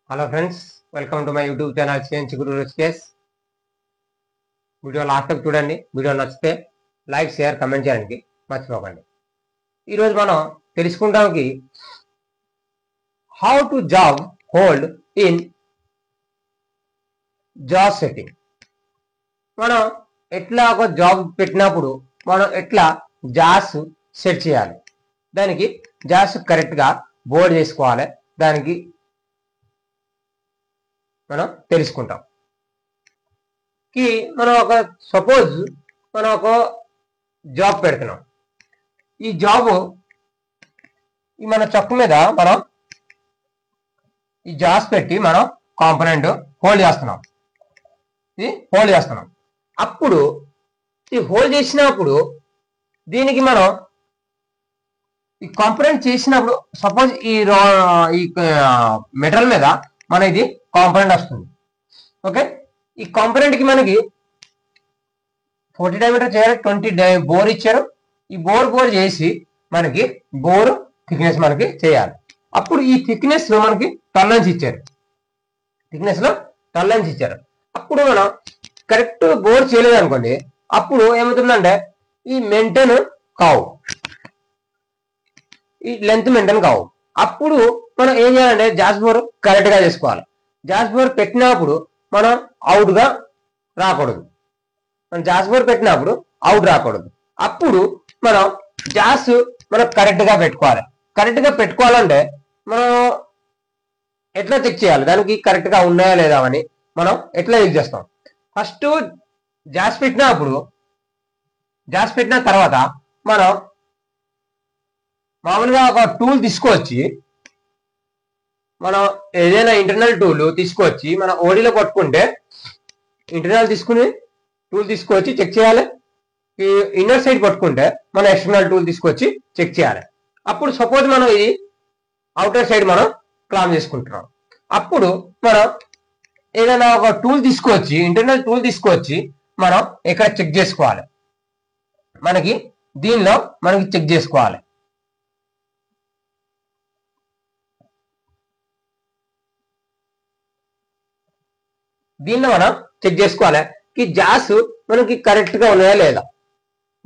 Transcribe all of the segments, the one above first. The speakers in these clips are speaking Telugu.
Hello friends, welcome to my YouTube channel CNC Guru Ruchikesh. Video last వరకు చూడండి. వీడియో నచ్చితే లైక్ షేర్ కమెంట్ చేయడానికి మర్చిపోకండి. ఈరోజు మనం తెలుసుకుంటానికి how to job hold in job setting. మనం ఎట్లా ఒక జాబ్ పెట్టినప్పుడు మనం ఎట్లా జాస్ సెట్ చేయాలి, దానికి జాస్ కరెక్ట్గా బోర్డ్ చేసుకోవాలి, దానికి మనం తెలుసుకుంటాం. మనం ఒక సపోజ్ మనం ఒక జాబ్ పెడుతున్నాం. ఈ జాబ్ మన చక్కు మీద మనం ఈ జాబ్స్ పెట్టి మనం కాంపోనెంట్ హోల్డ్ చేస్తున్నాం. ఇది హోల్డ్ చేస్తున్నాం. అప్పుడు ఈ హోల్డ్ చేసినప్పుడు దీనికి మనం ఈ కాంపోనెంట్ చేసినప్పుడు సపోజ్ ఈ మెటల్ మీద మన ఇది కాంపోనెంట్ వస్తుంది. ఓకే, ఈ కాంపోనెంట్ కి మనకి 40 డయామీటర్ చేయాలి, 20 బోర్ ఇచ్చారు. ఈ బోర్ చేసి మనకి బోర్ థిక్నెస్ మనకి చేయాలి. అప్పుడు ఈ థిక్నెస్ లో మనకి 12 ఇంచ్ ఇచ్చారు. థిక్నెస్ లో 12 ఇంచ్ ఇచ్చారు. అప్పుడు మనం కరెక్ట్ బోర్ చేయలేదు అనుకోండి, అప్పుడు ఏమవుతుందంటే ఈ మెయింటైన్ కావు, ఈ లెంత్ మెయింటైన్ కావు. అప్పుడు మనం ఏం చేయాలంటే జాస్ బోర్ కరెక్ట్ గా చేసుకోవాలి. జాస్ బోర్ పెట్టినప్పుడు మనం అవుట్ గా రాకూడదు. మనం జాస్ బోర్ పెట్టినప్పుడు అవుట్ రాకూడదు. అప్పుడు మనం జాస్ మనం కరెక్ట్ గా పెట్టుకోవాలి. కరెక్ట్ గా పెట్టుకోవాలంటే మనం ఎట్లా చెక్ చేయాలి, దానికి కరెక్ట్ గా ఉన్నాయా లేదా అని మనం ఎట్లా చెక్ చేస్తాం. ఫస్ట్ జాస్ పెట్టిన తర్వాత మనం మామూలుగా ఒక టూల్ తీసుకొచ్చి, మనం ఏదైనా ఇంటర్నల్ టూల్ తీసుకొచ్చి మన ఓడిలో పట్టుకుంటే ఇంటర్నల్ టూల్ తీసుకొచ్చి చెక్ చేయాలి. ఈ ఇన్నర్ సైడ్ పట్టుకుంటే మన ఎక్స్టర్నల్ టూల్ తీసుకొచ్చి చెక్ చేయాలి. అప్పుడు సపోజ్ మనం ఇది అవుటర్ సైడ్ మనం క్లామ్ చేసుకుంటున్నాం. అప్పుడు మనం ఏదైనా ఒక టూల్ తీసుకొచ్చి ఇంటర్నల్ టూల్ తీసుకొచ్చి మనం ఇక్కడ చెక్ చేసుకోవాలి. మనకి దీనిలో మనకి చెక్ చేసుకోవాలి. దీనిలో మనం చెక్ చేసుకోవాలి జాస్ మనకి కరెక్ట్ గా ఉన్నాయా లేదా,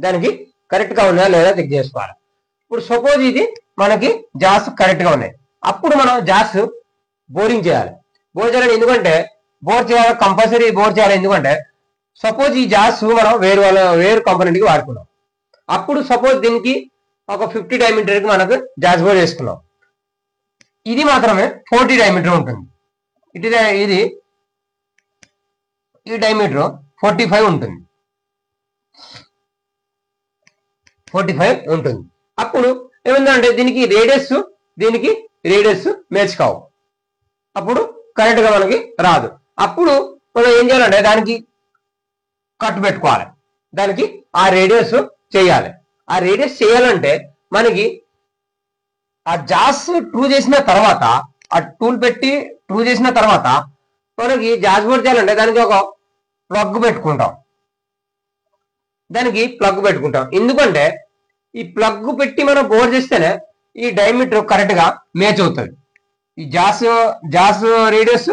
దానికి కరెక్ట్ గా ఉన్నాయా లేదా చెక్ చేసుకోవాలి. ఇప్పుడు సపోజ్ ఇది మనకి జాస్ కరెక్ట్ గా ఉన్నాయి. అప్పుడు మనం జాస్ బోరింగ్ చేయాలి. బోర్ చేయాలి ఎందుకంటే కంపల్సరీ బోర్ చేయాలి. ఎందుకంటే సపోజ్ ఈ జాస్ మనం వేరు కాంపోనెంట్ కి వాడుకున్నాం. అప్పుడు సపోజ్ దీనికి ఒక 50 డయామీటర్ కి మనకు జాస్ బోర్ చేసుకున్నాం. ఇది మాత్రమే 40 డయామీటర్ ఉంటుంది. ఇది ఈ డయామీటర్ 45 ఉంటుంది. 45 ఉంటుంది. అప్పుడు ఏముందంటే దీనికి రేడియస్ మ్యాచ్ కావు. అప్పుడు కరెక్ట్ గా మనకి రాదు. అప్పుడు మనం ఏం చేయాలంటే దానికి కట్ పెట్టుకోవాలి. దానికి ఆ రేడియస్ చేయాలి. ఆ రేడియస్ చేయాలంటే మనకి ఆ జాస్ ట్రూ చేసిన తర్వాత, ఆ టూల్ పెట్టి ట్రూ చేసిన తర్వాత మనకి జాస్ బోర్డ్ చేయాలంటే దానికి ఒక ప్లగ్ పెట్టుకుంటాం. ఎందుకంటే ఈ ప్లగ్ పెట్టి మనం బోర్ చేస్తేనే ఈ డయామీటర్ కరెక్ట్ గా మ్యాచ్ అవుతుంది. ఈ jaws radius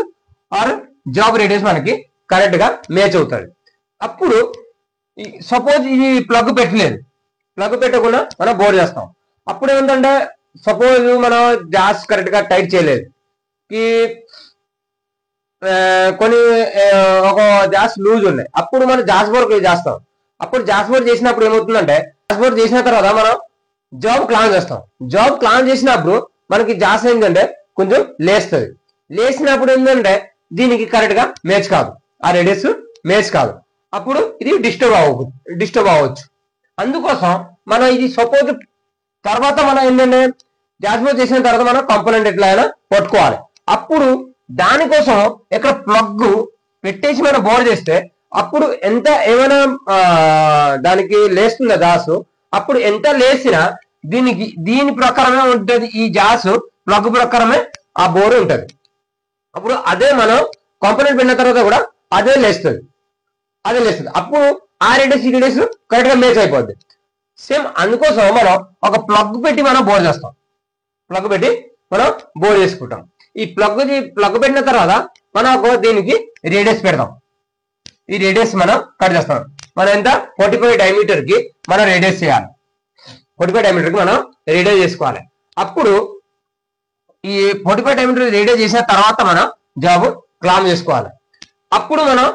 or job radius మనకి కరెక్ట్ గా మ్యాచ్ అవుతుంది. అప్పుడు సపోజ్ ఇది ప్లగ్ పెట్టకుండా మనం బోర్ చేస్తాం. అప్పుడు ఏమిటంటే సపోజ్ మనం జాస్ కరెక్ట్ గా టైట్ చేయలేదు, కొన్ని ఒక జాస్ లూజ్ ఉన్నాయి. అప్పుడు మనం జాస్ బోర్ చేస్తాం. అప్పుడు జాస్ బోర్ చేసినప్పుడు ఏమవుతుందంటే జాస్ బోర్ చేసిన తర్వాత మనం జాబ్ క్లాన్ చేస్తాం. జాబ్ క్లాన్ చేసినప్పుడు మనకి జాస్ ఏంటంటే కొంచెం లేసినప్పుడు ఏంటంటే దీనికి కరెక్ట్ గా మ్యాచ్ కాదు, ఆ రేడియస్ మ్యాచ్ కాదు. అప్పుడు ఇది డిస్టర్బ్ అవ్వచ్చు. అందుకోసం మనం ఇది సపోజ్ తర్వాత మనం ఏంటంటే జాస్ బోర్ చేసిన తర్వాత మనం కాంపోనెంట్ ఎట్లా అయినా పట్టుకోవాలి. అప్పుడు దానికోసం ఇక్కడ ప్లగ్ పెట్టేసి మనం బోర్ చేస్తే అప్పుడు ఎంత ఏమైనా దానికి లేస్తుందా జాస్, అప్పుడు ఎంత లేసినా దీని ప్రకారమే ఉంటుంది. ఈ జాస్ ప్లగ్ ప్రకారమే ఆ బోర్ ఉంటుంది. అప్పుడు అదే మనం కాంపోనెంట్ పెట్టిన తర్వాత కూడా అదే లేస్తుంది. అప్పుడు ఆ రేడియస్ కరెక్ట్ గా మ్యాచ్ అయిపోద్ది. సేమ్ అందుకోసం మనం ఒక ప్లగ్ పెట్టి మనం బోర్ చేసుకుంటాం. ఈ ప్లగ్ పెట్టిన తర్వాత మనం దీనికి రేడియస్ పెడతాం. ఈ రేడియస్ మనం కట్ చేస్తాం. మనం ఎంత 45 డయామీటర్ కి మనం రేడియస్ చేయాలి. 45 డయామీటర్ కి మనం రేడియస్ చేసుకోవాలి. అప్పుడు ఈ 45 డయామీటర్ రేడియస్ చేసిన తర్వాత మనం జాబ్ క్లామ్ చేసుకోవాలి. అప్పుడు మనం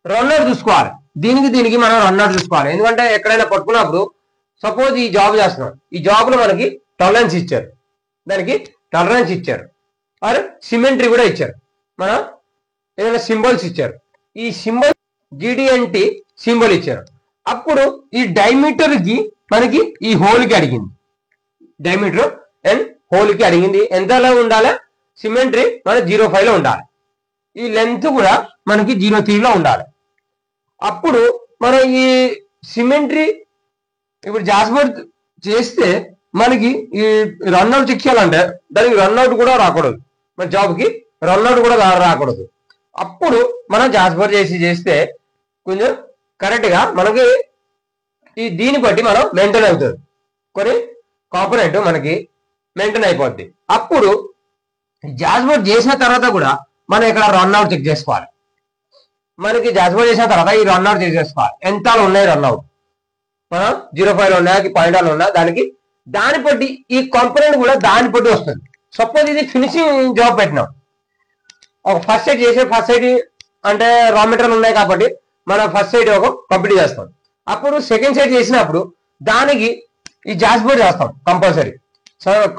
రన్నర్ చూసుకోవాలి. దీనికి మనం రన్నర్ చూసుకోవాలి. ఎందుకంటే ఎక్కడైనా పట్టుకున్నప్పుడు సపోజ్ ఈ జాబ్ చేస్తున్నాం, ఈ జాబ్ లో మనకి టాలరెన్స్ ఇచ్చారు, దానికి టాలరెన్స్ ఇచ్చారు, ఆర్ సిమెట్రీ కూడా ఇచ్చారు, మనం ఏదైనా సింబల్స్ ఇచ్చారు. ఈ సింబల్ GD&T సింబల్ ఇచ్చారు. అప్పుడు ఈ డైమీటర్ కి మనకి ఈ హోల్ కి అడిగింది, డైమీటర్ అండ్ హోల్ కి అడిగింది ఎంతలో ఉండాలి, సిమెట్రీ మన 0.5 లో ఉండాలి, ఈ లెంత్ కూడా మనకి 0.3 లో ఉండాలి. అప్పుడు మనం ఈ సిమెట్రీ ఇప్పుడు జాస్బోర్డ్ చేస్తే మనకి ఈ రన్అట్ చెక్ చేయాలంటే దానికి రన్అట్ కూడా రాకూడదు, మన జాబ్ కి రన్అట్ కూడా రాకూడదు. అప్పుడు మనం జాస్బోర్డ్ చేస్తే కొంచెం కరెక్ట్ గా మనకి ఈ దీన్ని బట్టి మనం మెయింటైన్ అవుతుంది, కొన్ని కాంపోనెంట్ మనకి మెయింటైన్ అయిపోద్ది. అప్పుడు జాస్బోర్డ్ చేసిన తర్వాత కూడా మనం ఇక్కడ రన్అట్ చెక్ చేసుకోవాలి. మనకి జాస్బోర్డ్ చేసిన తర్వాత ఈ రన్అట్ చెక్ చేసుకోవాలి, ఎంత ఉన్నాయి రన్అట్, మనం 0.5 ఉన్నాయా 0.1 ఉన్నా దాన్ని బట్టి ఈ కాంపోనెంట్ కూడా దాన్ని బట్టి వస్తుంది. సపోజ్ ఇది ఫినిషింగ్ జాబ్ పెట్టినాం, ఒక ఫస్ట్ సైడ్ అంటే రా మెటీరియల్ ఉన్నాయి కాబట్టి మనం ఫస్ట్ సైడ్ ఒక కంప్లీట్ చేస్తాం. అప్పుడు సెకండ్ సైడ్ చేసినప్పుడు దానికి ఈ జాస్బోర్డ్ చేస్తాం కంపల్సరీ.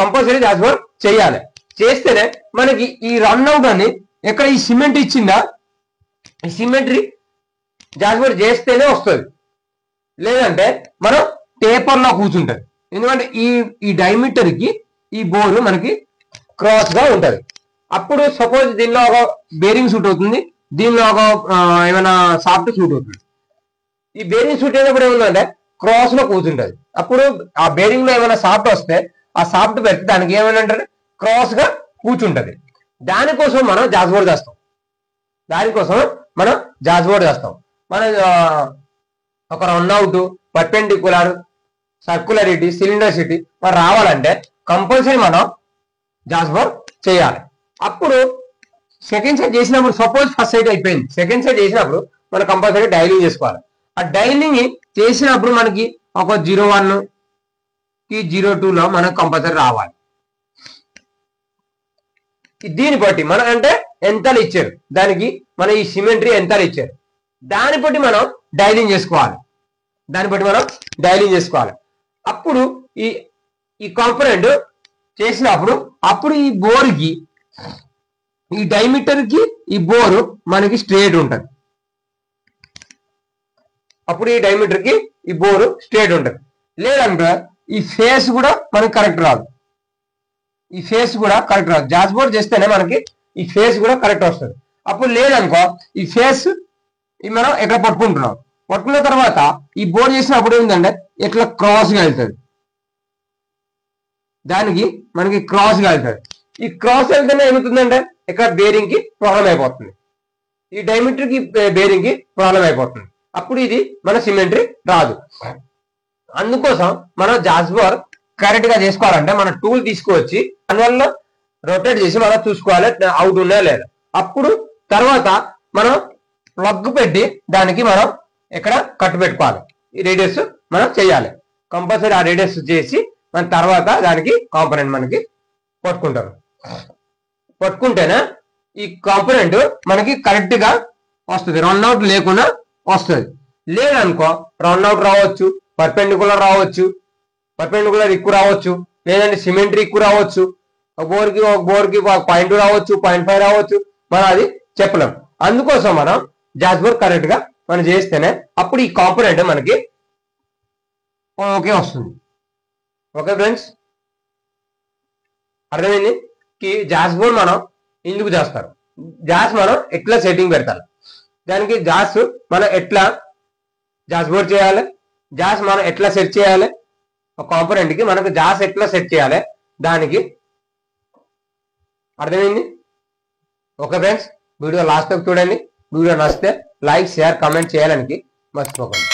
కంపల్సరీ జాస్బోర్డ్ చేయాలి. చేస్తేనే మనకి ఈ రన్అట్ అని ఎక్కడ ఈ సిమెంట్ ఇచ్చిందా, ఈ సిమెంట్రీ జాస్బోర్డ్ చేస్తేనే వస్తుంది, లేదంటే మనం పేపర్ లో కూర్చుంటది. ఎందుకంటే ఈ డైమీటర్ కి ఈ బోర్ మనకి క్రాస్ గా ఉంటది. అప్పుడు సపోజ్ దీనిలో ఒక బేరింగ్ సూట్ అవుతుంది, దీనిలో ఒక ఏమైనా సాఫ్ట్ సూట్ అవుతుంది. ఈ బేరింగ్ సూట్ అయినప్పుడు ఏముందంటే క్రాస్ లో కూర్చుంటది. అప్పుడు ఆ బేరింగ్ లో ఏమైనా సాఫ్ట్ వస్తే ఆ సాఫ్ట్ పెడితే దానికి ఏమైనా క్రాస్ గా కూర్చుంటది. దానికోసం మనం జాస్బోర్డ్ చేస్తాం. మనం ఒక రన్అట్, పర్పెండిక్యులర్, సర్కులరిటీ, సిలిండర్సిటీ మనం రావాలంటే కంపల్సరీ మనం జాస్బోర్డ్ చేయాలి. అప్పుడు సెకండ్ సైడ్ చేసినప్పుడు సపోజ్ ఫస్ట్ సైడ్ అయిపోయింది, సెకండ్ సైడ్ చేసినప్పుడు మనం కంపల్సరీ డైలింగ్ చేసుకోవాలి. ఆ డైలింగ్ చేసినప్పుడు మనకి ఒక 0.1 కి 0.2 లో మనకు కంపల్సరీ రావాలి. దీన్ని బట్టి మనం అంటే ఎంతలు ఇచ్చారు, దానికి మన ఈ సిమెట్రీ ఎంతలు ఇచ్చారు, దాన్ని బట్టి మనం డైలింగ్ చేసుకోవాలి. అప్పుడు ఈ కాంపోనెంట్ చేసినప్పుడు అప్పుడు ఈ బోర్కి, ఈ డైమీటర్ కి ఈ బోరు మనకి స్ట్రేట్ ఉంటుంది. లేదంటే ఈ ఫేస్ కూడా మనకి కరెక్ట్ రాదు. జాస్బోర్డ్ చేస్తేనే మనకి ఈ ఫేస్ కూడా కరెక్ట్ వస్తుంది. అప్పుడు లేదనుకో ఈ ఫేస్ మనం ఎక్కడ పట్టుకున్న తర్వాత ఈ బోర్డ్ చేసినప్పుడు ఏంటంటే ఇట్లా క్రాస్ గా వెళ్తుంది, దానికి మనకి క్రాస్ గా వెళ్తుంది. ఈ క్రాస్ వెళ్తేనే ఏమవుతుందంటే ఇక్కడ బేరింగ్ కి ప్రాబ్లం అయిపోతుంది, ఈ డైమీటర్ కి బేరింగ్ కి ప్రాబ్లం అయిపోతుంది. అప్పుడు ఇది మన సిమెట్రీ రాదు. అందుకోసం మనం జాస్బోర్డ్ కరెక్ట్ గా చేసుకోవాలంటే మన టూల్ తీసుకువచ్చి దానివల్ల రొటేట్ చేసి మనం చూసుకోవాలి అవుట్ ఉన్నా లేదా. అప్పుడు తర్వాత మనం ప్లగ్ పెట్టి దానికి మనం ఇక్కడ కట్ పెట్టుకోవాలి. ఈ రేడియస్ మనం చేయాలి కంపల్సరీ. ఆ రేడియస్ చేసి మన తర్వాత దానికి కాంపోనెంట్ మనకి పట్టుకుంటేనే ఈ కాంపోనెంట్ మనకి కరెక్ట్ గా వస్తుంది, రన్అట్ లేకుండా వస్తుంది. లేదనుకో రన్అట్ రావచ్చు, పర్పెండిక్యులర్ ఎక్కువ రావచ్చు, లేదంటే సిమెట్రీ ఎక్కువ రావచ్చు, ఒక బోర్కి 0.2 రావచ్చు, 0.5 రావచ్చు, మనం అది చెప్పలేం. అందుకోసం మనం జాస్బోర్డ్ కరెక్ట్ గా మనం చేస్తేనే అప్పుడు ఈ కాంపోనెంట్ మనకి ఓకే వస్తుంది. ఓకే ఫ్రెండ్స్, అర్థమైంది జాస్బోర్డ్ మనం ఎందుకు చేస్తారు, మనం ఎట్లా సెట్టింగ్ పెడతారు, దానికి మనం ఎట్లా జాస్బోర్డ్ చేయాలి, మనం ఎట్లా సెట్ చేయాలి, ఒక కాంపోనెంట్ కి మనకు ఎట్లా సెట్ చేయాలి, దానికి అర్థమైంది. ఓకే ఫ్రెండ్స్, వీడియో లాస్ట్ వరకు చూడండి. వీడియో నచ్చితే లైక్, షేర్, కామెంట్ చేయాలని మర్చిపోకండి.